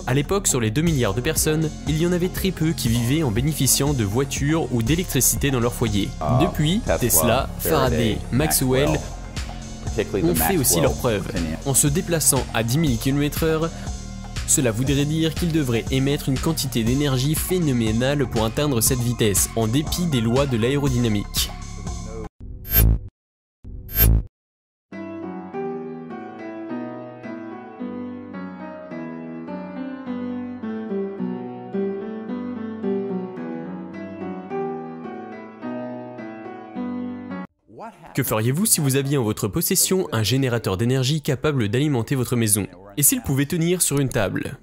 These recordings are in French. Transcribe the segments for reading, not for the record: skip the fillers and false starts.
À l'époque, sur les 2 milliards de personnes, il y en avait très peu qui vivaient en bénéficiant de voitures ou d'électricité dans leur foyer. Depuis, Tesla, Faraday, Maxwell ont fait aussi leurs preuves. En se déplaçant à 10 000 km/h, cela voudrait dire qu'ils devraient émettre une quantité d'énergie phénoménale pour atteindre cette vitesse, en dépit des lois de l'aérodynamique. Que feriez-vous si vous aviez en votre possession un générateur d'énergie capable d'alimenter votre maison? Et s'il pouvait tenir sur une table?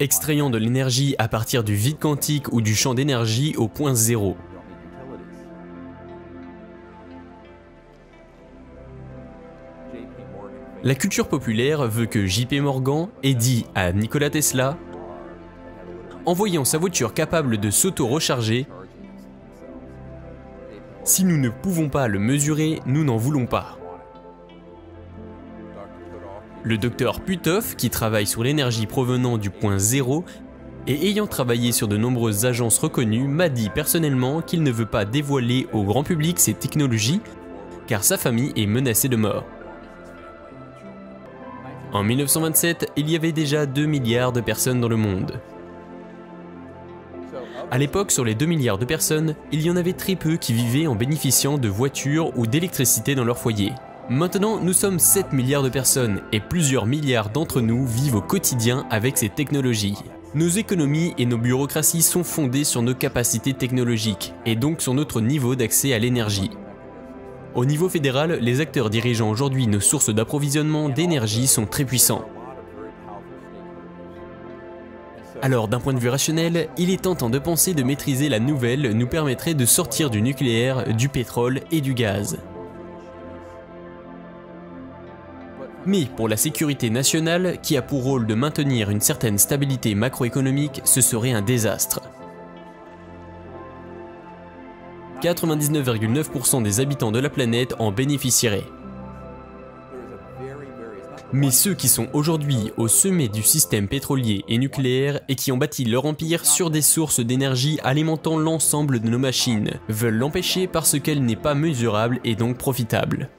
Extrayant de l'énergie à partir du vide quantique ou du champ d'énergie au point zéro. La culture populaire veut que JP Morgan ait dit à Nikola Tesla, en voyant sa voiture capable de s'auto-recharger, si nous ne pouvons pas le mesurer, nous n'en voulons pas. Le docteur Puthoff, qui travaille sur l'énergie provenant du point zéro et ayant travaillé sur de nombreuses agences reconnues, m'a dit personnellement qu'il ne veut pas dévoiler au grand public ces technologies car sa famille est menacée de mort. En 1927, il y avait déjà 2 milliards de personnes dans le monde. À l'époque, sur les 2 milliards de personnes, il y en avait très peu qui vivaient en bénéficiant de voitures ou d'électricité dans leur foyer. Maintenant, nous sommes 7 milliards de personnes et plusieurs milliards d'entre nous vivent au quotidien avec ces technologies. Nos économies et nos bureaucraties sont fondées sur nos capacités technologiques et donc sur notre niveau d'accès à l'énergie. Au niveau fédéral, les acteurs dirigeant aujourd'hui nos sources d'approvisionnement d'énergie sont très puissants. Alors, d'un point de vue rationnel, il est tentant de penser de maîtriser la nouvelle nous permettrait de sortir du nucléaire, du pétrole et du gaz. Mais pour la sécurité nationale, qui a pour rôle de maintenir une certaine stabilité macroéconomique, ce serait un désastre. 99,9% des habitants de la planète en bénéficieraient. Mais ceux qui sont aujourd'hui au sommet du système pétrolier et nucléaire et qui ont bâti leur empire sur des sources d'énergie alimentant l'ensemble de nos machines veulent l'empêcher parce qu'elle n'est pas mesurable et donc profitable.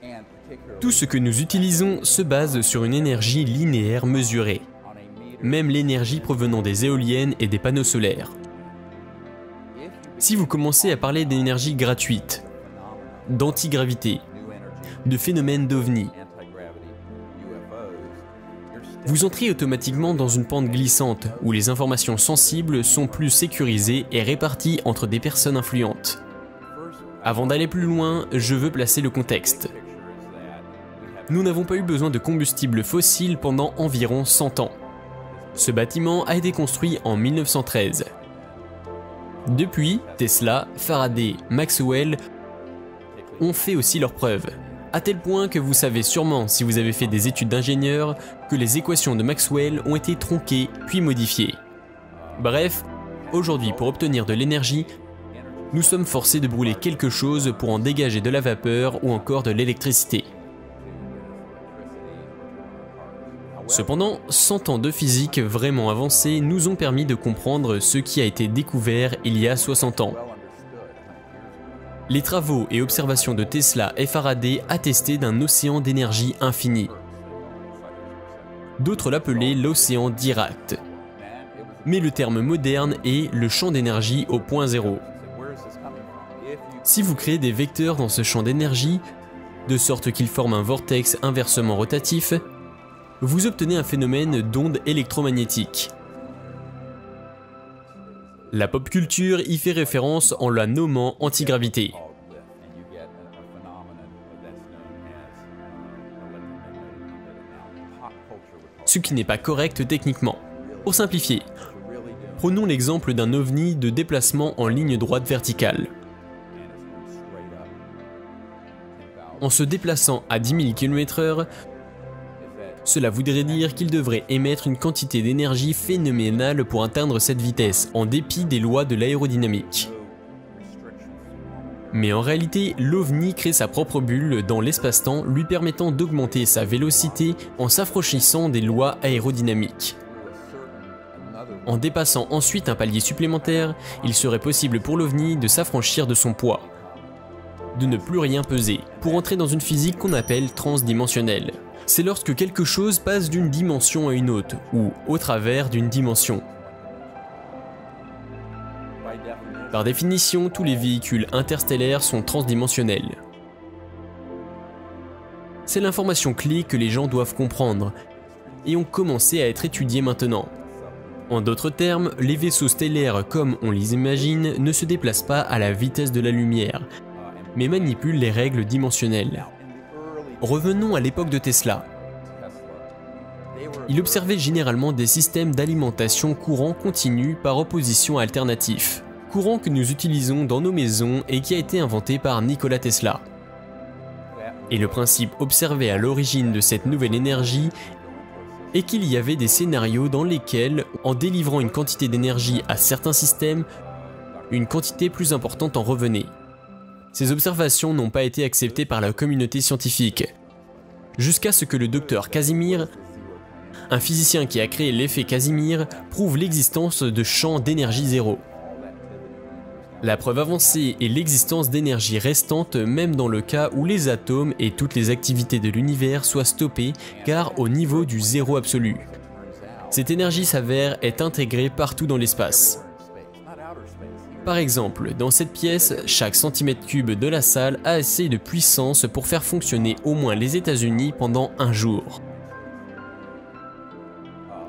Tout ce que nous utilisons se base sur une énergie linéaire mesurée, même l'énergie provenant des éoliennes et des panneaux solaires. Si vous commencez à parler d'énergie gratuite, d'antigravité, de phénomènes d'ovnis, vous entrez automatiquement dans une pente glissante où les informations sensibles sont plus sécurisées et réparties entre des personnes influentes. Avant d'aller plus loin, je veux placer le contexte. Nous n'avons pas eu besoin de combustibles fossiles pendant environ 100 ans. Ce bâtiment a été construit en 1913. Depuis, Tesla, Faraday, Maxwell ont fait aussi leurs preuves. À tel point que vous savez sûrement, si vous avez fait des études d'ingénieur, que les équations de Maxwell ont été tronquées puis modifiées. Bref, aujourd'hui pour obtenir de l'énergie, nous sommes forcés de brûler quelque chose pour en dégager de la vapeur ou encore de l'électricité. Cependant, 100 ans de physique vraiment avancée nous ont permis de comprendre ce qui a été découvert il y a 60 ans. Les travaux et observations de Tesla et Faraday attestaient d'un océan d'énergie infini. D'autres l'appelaient l'océan Dirac. Mais le terme moderne est le champ d'énergie au point zéro. Si vous créez des vecteurs dans ce champ d'énergie, de sorte qu'ils forment un vortex inversement rotatif, vous obtenez un phénomène d'onde électromagnétique. La pop culture y fait référence en la nommant antigravité. Ce qui n'est pas correct techniquement. Pour simplifier, prenons l'exemple d'un ovni de déplacement en ligne droite verticale. En se déplaçant à 10 000 km/h, cela voudrait dire qu'il devrait émettre une quantité d'énergie phénoménale pour atteindre cette vitesse, en dépit des lois de l'aérodynamique. Mais en réalité, l'OVNI crée sa propre bulle dans l'espace-temps, lui permettant d'augmenter sa vélocité en s'affranchissant des lois aérodynamiques. En dépassant ensuite un palier supplémentaire, il serait possible pour l'OVNI de s'affranchir de son poids, de ne plus rien peser, pour entrer dans une physique qu'on appelle transdimensionnelle. C'est lorsque quelque chose passe d'une dimension à une autre, ou au travers d'une dimension. Par définition, tous les véhicules interstellaires sont transdimensionnels. C'est l'information clé que les gens doivent comprendre, et ont commencé à être étudiés maintenant. En d'autres termes, les vaisseaux stellaires comme on les imagine ne se déplacent pas à la vitesse de la lumière, mais manipulent les règles dimensionnelles. Revenons à l'époque de Tesla. Il observait généralement des systèmes d'alimentation courant continu par opposition à alternatif, courant que nous utilisons dans nos maisons et qui a été inventé par Nikola Tesla. Et le principe observé à l'origine de cette nouvelle énergie est qu'il y avait des scénarios dans lesquels, en délivrant une quantité d'énergie à certains systèmes, une quantité plus importante en revenait. Ces observations n'ont pas été acceptées par la communauté scientifique, jusqu'à ce que le docteur Casimir, un physicien qui a créé l'effet Casimir, prouve l'existence de champs d'énergie zéro. La preuve avancée est l'existence d'énergie restante même dans le cas où les atomes et toutes les activités de l'univers soient stoppées car au niveau du zéro absolu. Cette énergie s'avère être intégrée partout dans l'espace. Par exemple, dans cette pièce, chaque centimètre cube de la salle a assez de puissance pour faire fonctionner au moins les États-Unis pendant un jour.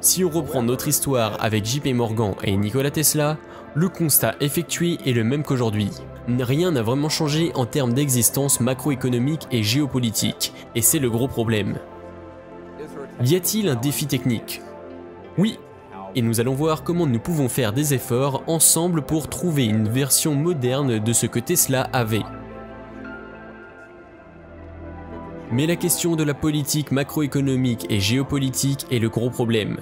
Si on reprend notre histoire avec JP Morgan et Nikola Tesla, le constat effectué est le même qu'aujourd'hui. Rien n'a vraiment changé en termes d'existence macroéconomique et géopolitique, et c'est le gros problème. Y a-t-il un défi technique? Oui, et nous allons voir comment nous pouvons faire des efforts ensemble pour trouver une version moderne de ce que Tesla avait. Mais la question de la politique macroéconomique et géopolitique est le gros problème.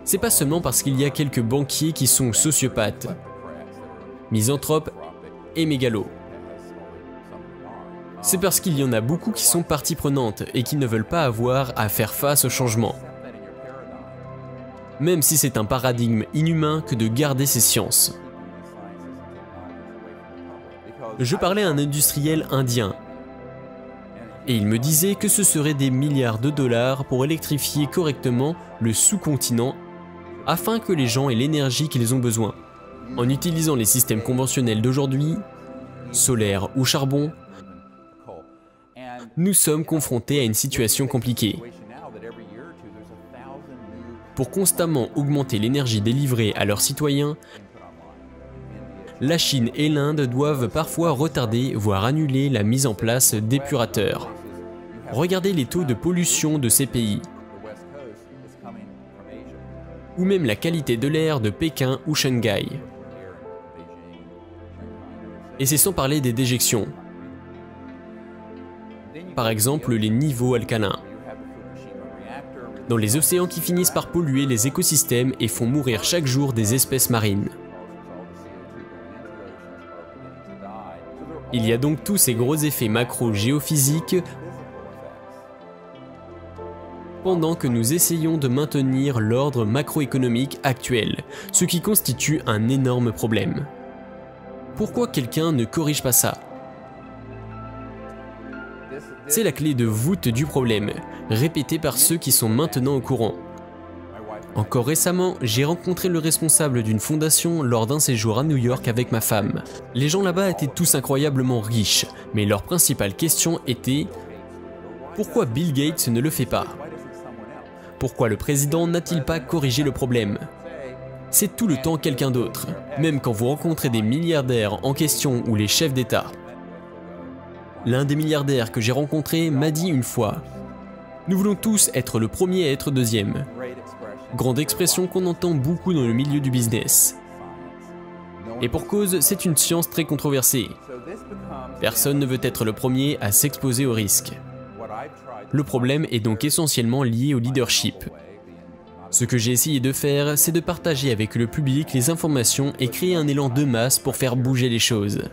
C'est pas seulement parce qu'il y a quelques banquiers qui sont sociopathes, misanthropes et mégalos. C'est parce qu'il y en a beaucoup qui sont partie prenante et qui ne veulent pas avoir à faire face au changement. Même si c'est un paradigme inhumain que de garder ces sciences. Je parlais à un industriel indien et il me disait que ce serait des milliards de dollars pour électrifier correctement le sous-continent afin que les gens aient l'énergie qu'ils ont besoin. En utilisant les systèmes conventionnels d'aujourd'hui, solaire ou charbon, nous sommes confrontés à une situation compliquée. Pour constamment augmenter l'énergie délivrée à leurs citoyens, la Chine et l'Inde doivent parfois retarder, voire annuler la mise en place d'épurateurs. Regardez les taux de pollution de ces pays. Ou même la qualité de l'air de Pékin ou Shanghai. Et c'est sans parler des déjections. Par exemple, les niveaux alcalins. Dans les océans qui finissent par polluer les écosystèmes et font mourir chaque jour des espèces marines. Il y a donc tous ces gros effets macro-géophysiques pendant que nous essayons de maintenir l'ordre macroéconomique actuel, ce qui constitue un énorme problème. Pourquoi quelqu'un ne corrige pas ça? C'est la clé de voûte du problème, répétée par ceux qui sont maintenant au courant. Encore récemment, j'ai rencontré le responsable d'une fondation lors d'un séjour à New York avec ma femme. Les gens là-bas étaient tous incroyablement riches, mais leur principale question était « Pourquoi Bill Gates ne le fait pas ?» Pourquoi le président n'a-t-il pas corrigé le problème? C'est tout le temps quelqu'un d'autre, même quand vous rencontrez des milliardaires en question ou les chefs d'État. L'un des milliardaires que j'ai rencontré m'a dit une fois « Nous voulons tous être le premier à être deuxième ». Grande expression qu'on entend beaucoup dans le milieu du business. Et pour cause, c'est une science très controversée. Personne ne veut être le premier à s'exposer au risque. Le problème est donc essentiellement lié au leadership. Ce que j'ai essayé de faire, c'est de partager avec le public les informations et créer un élan de masse pour faire bouger les choses.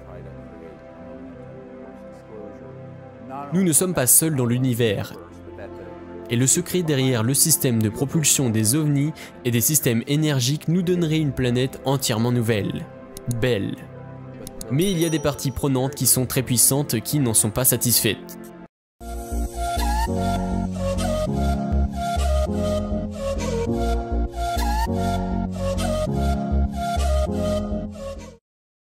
Nous ne sommes pas seuls dans l'univers. Et le secret derrière le système de propulsion des ovnis et des systèmes énergiques nous donnerait une planète entièrement nouvelle, belle. Mais il y a des parties prenantes qui sont très puissantes qui n'en sont pas satisfaites.